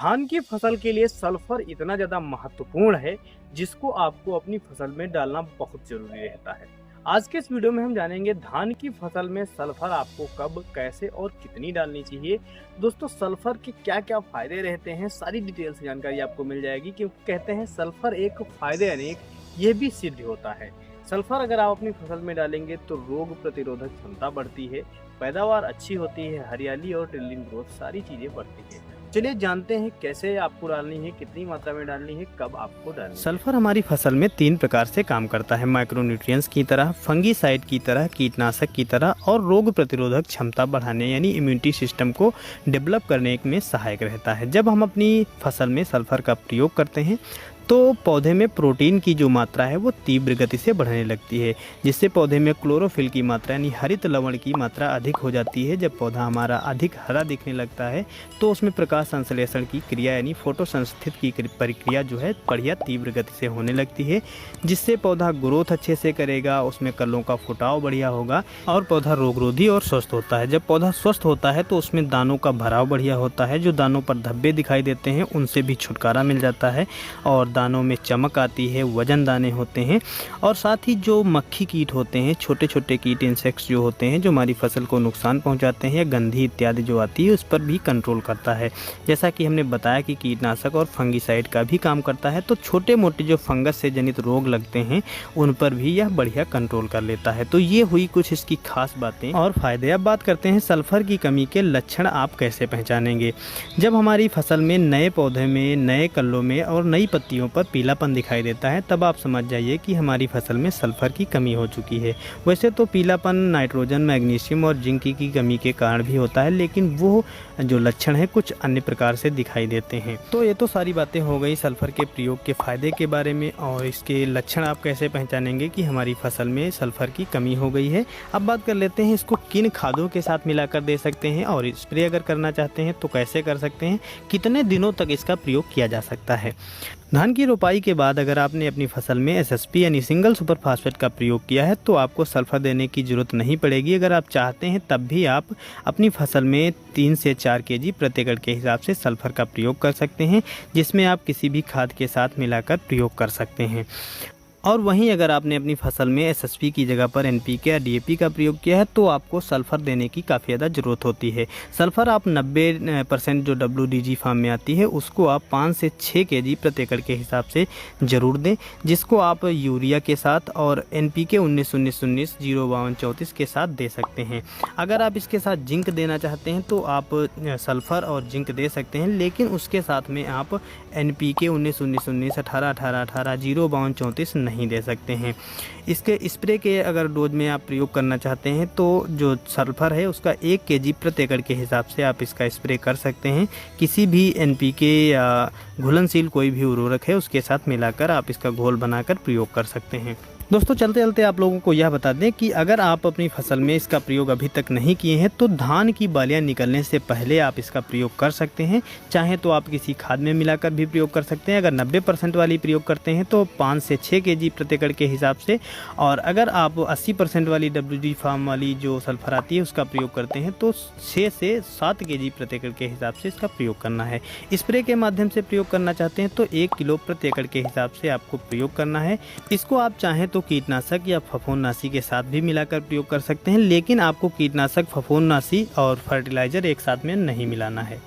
धान की फसल के लिए सल्फर इतना ज़्यादा महत्वपूर्ण है जिसको आपको अपनी फसल में डालना बहुत ज़रूरी रहता है। आज के इस वीडियो में हम जानेंगे धान की फसल में सल्फर आपको कब, कैसे और कितनी डालनी चाहिए। दोस्तों, सल्फर के क्या-क्या फ़ायदे रहते हैं, सारी डिटेल से जानकारी आपको मिल जाएगी, क्योंकि कहते हैं सल्फर एक फ़ायदे अनेक, ये भी सिद्ध होता है। सल्फर अगर आप अपनी फसल में डालेंगे तो रोग प्रतिरोधक क्षमता बढ़ती है, पैदावार अच्छी होती है, हरियाली और टिल्लिंग ग्रोथ सारी चीज़ें बढ़ती है। चलिए जानते हैं कैसे आपको डालनी है, कितनी मात्रा में डालनी है, कब आपको डालनी है। सल्फर हमारी फसल में 3 प्रकार से काम करता है। माइक्रोन्यूट्रिएंट्स की तरह, फंगीसाइड की तरह, कीटनाशक की तरह और रोग प्रतिरोधक क्षमता बढ़ाने यानी इम्यूनिटी सिस्टम को डेवलप करने में सहायक रहता है। जब हम अपनी फसल में सल्फर का प्रयोग करते हैं तो पौधे में प्रोटीन की जो मात्रा है वो तीव्र गति से बढ़ने लगती है, जिससे पौधे में क्लोरोफिल की मात्रा यानी हरित लवण की मात्रा अधिक हो जाती है। जब पौधा हमारा अधिक हरा दिखने लगता है तो उसमें प्रकाश संश्लेषण की क्रिया यानी फोटोसंस्थित की प्रक्रिया जो है बढ़िया तीव्र गति से होने लगती है, जिससे पौधा ग्रोथ अच्छे से करेगा, उसमें कलों का फुटाव बढ़िया होगा और पौधा रोगरोधी और स्वस्थ होता है। जब पौधा स्वस्थ होता है तो उसमें दानों का भराव बढ़िया होता है, जो दानों पर धब्बे दिखाई देते हैं उनसे भी छुटकारा मिल जाता है और दानों में चमक आती है, वजन दाने होते हैं। और साथ ही जो मक्खी कीट होते हैं, छोटे छोटे कीट इंसेक्ट्स जो होते हैं जो हमारी फसल को नुकसान पहुंचाते हैं या गंधी इत्यादि जो आती है उस पर भी कंट्रोल करता है। जैसा कि हमने बताया कि कीटनाशक और फंगीसाइड का भी काम करता है, तो छोटे मोटे जो फंगस से जनित रोग लगते हैं उन पर भी यह बढ़िया कंट्रोल कर लेता है। तो ये हुई कुछ इसकी खास बातें और फायदे। अब बात करते हैं सल्फर की कमी के लक्षण आप कैसे पहचानेंगे। जब हमारी फसल में नए पौधे में, नए कल्लों में और नई पत्तियों पर पीलापन दिखाई देता है, तब आप समझ जाइए कि हमारी फसल में सल्फर की कमी हो चुकी है। वैसे तो पीलापन नाइट्रोजन, मैग्नीशियम और जिंक की कमी के कारण भी होता है, लेकिन वो जो लक्षण है कुछ अन्य प्रकार से दिखाई देते हैं। तो ये तो सारी बातें हो गई सल्फर के प्रयोग के फायदे के बारे में और इसके लक्षण आप कैसे पहचानेंगे कि हमारी फसल में सल्फर की कमी हो गई है। अब बात कर लेते हैं इसको किन खादों के साथ मिलाकर दे सकते हैं और स्प्रे अगर करना चाहते हैं तो कैसे कर सकते हैं, कितने दिनों तक इसका प्रयोग किया जा सकता है। धान की रोपाई के बाद अगर आपने अपनी फसल में एसएसपी यानी सिंगल सुपर फास्फेट का प्रयोग किया है तो आपको सल्फर देने की ज़रूरत नहीं पड़ेगी। अगर आप चाहते हैं तब भी आप अपनी फसल में 3 से 4 केजी प्रति एकड़ के हिसाब से सल्फर का प्रयोग कर सकते हैं, जिसमें आप किसी भी खाद के साथ मिलाकर प्रयोग कर सकते हैं। और वहीं अगर आपने अपनी फसल में एसएसपी की जगह पर एनपीके या डीएपी का प्रयोग किया है तो आपको सल्फ़र देने की काफ़ी ज़्यादा ज़रूरत होती है। सल्फ़र आप 90% जो WDG फार्म में आती है उसको आप 5 से 6 केजी प्रति एकड़ के हिसाब से ज़रूर दें, जिसको आप यूरिया के साथ और एनपीके 19-19-19 052-34 के साथ दे सकते हैं। अगर आप इसके साथ जिंक देना चाहते हैं तो आप सल्फ़र और जिंक दे सकते हैं, लेकिन उसके साथ में आप एनपीके 19-19-19 18-18-18 052-34 नहीं दे सकते हैं। इसके स्प्रे के अगर डोज में आप प्रयोग करना चाहते हैं तो जो सल्फर है उसका 1 केजी प्रति एकड़ के हिसाब से आप इसका स्प्रे कर सकते हैं। किसी भी एनपीके या घुलनशील कोई भी उर्वरक है उसके साथ मिलाकर आप इसका घोल बनाकर प्रयोग कर सकते हैं। दोस्तों, चलते चलते आप लोगों को यह बता दें कि अगर आप अपनी फसल में इसका प्रयोग अभी तक नहीं किए हैं तो धान की बालियां निकलने से पहले आप इसका प्रयोग कर सकते हैं। चाहे तो आप किसी खाद में मिलाकर भी प्रयोग कर सकते हैं। अगर 90% वाली प्रयोग करते हैं तो 5 से 6 केजी प्रति एकड़ के हिसाब से, और अगर आप 80% वाली WD फार्म वाली जो सल्फर आती है उसका प्रयोग करते हैं तो 6 से 7 केजी प्रति एकड़ के हिसाब से इसका प्रयोग करना है। स्प्रे के माध्यम से प्रयोग करना चाहते हैं तो 1 किलो प्रति एकड़ के हिसाब से आपको प्रयोग करना है। इसको आप चाहें तो कीटनाशक या फफूंदनाशी के साथ भी मिलाकर प्रयोग कर सकते हैं, लेकिन आपको कीटनाशक, फफूंदनाशी और फर्टिलाइज़र एक साथ में नहीं मिलाना है।